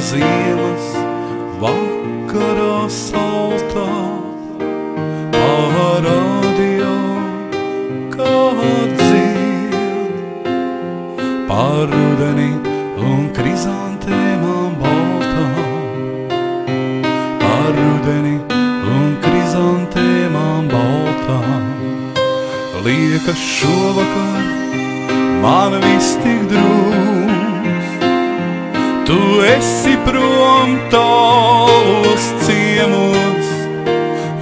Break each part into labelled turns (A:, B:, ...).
A: ziemas vakarā saltā parādio kād dzied par rudeni un krizantēmām baltām, par rudeni un krizantēmām baltām. Liekas šovakar man viss tik drūms, tu esi prom tālos ciemos,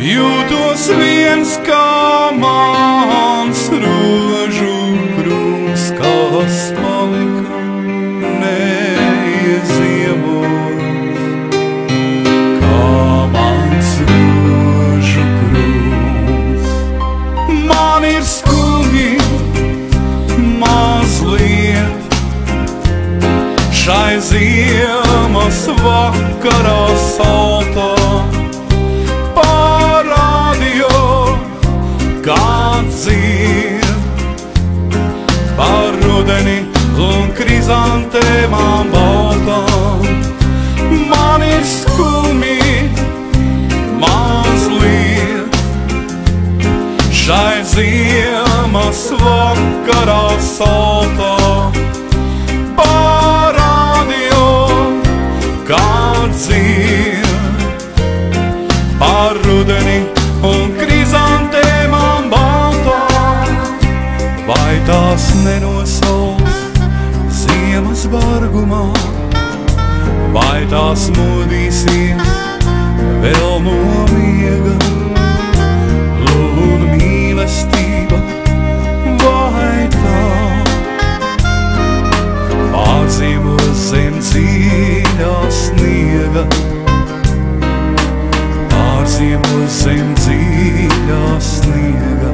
A: jūtos viens kā mans rožu krūms, kas palika neieziemos, kā mans rožu krūms. Man ir skumji mazliet šai ziemas vakarā saltā, parādio kāds dzied par rudeni un krizantēmām baltām. Man ir skumji mazliet šai ziemas vakarā saltā, parādio kāds dzied par rudeni un krizantēmām baltām. Vai tās nenosals ziemas bargumā, vai tās modīsies vēl no miega, un mīlestība, vai tā pārziemos zem dziļā sniega, pārziemos zem dziļā sniega.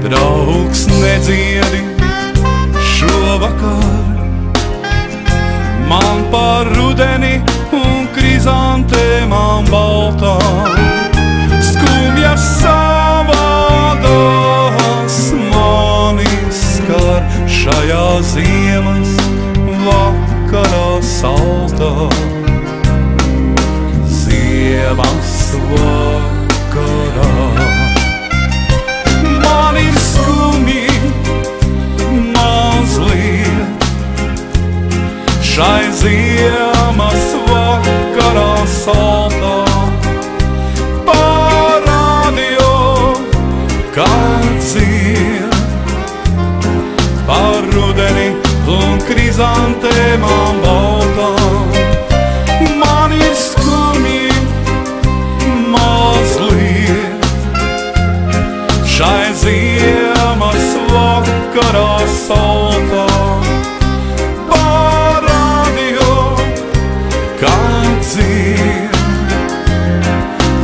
A: Draugs, nedziedi šovakar man par rudeni un krizantēmām baltām. Skumjas savādas mani skar šajā ziemas vakarā saltā, ziemas vakarā. Man ir skumji mazliet šai ziemas vakarā saltā, parādio kāds dzied par rudeni un krizantēmām baltām. Man ir skumji mazliet šai ziemas vakarā saltā, parādio kāds dzied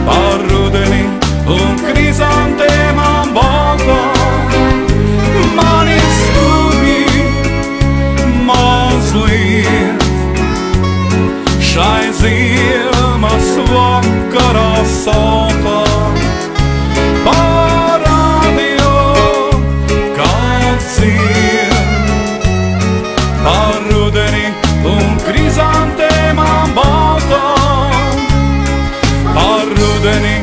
A: par rudeni un krizantēmām baltām. Man ir skumji mazliet šai ziemas vakarā saltā, parādio kāds dzied par rudeni un krizantēmām baltām, par rudeni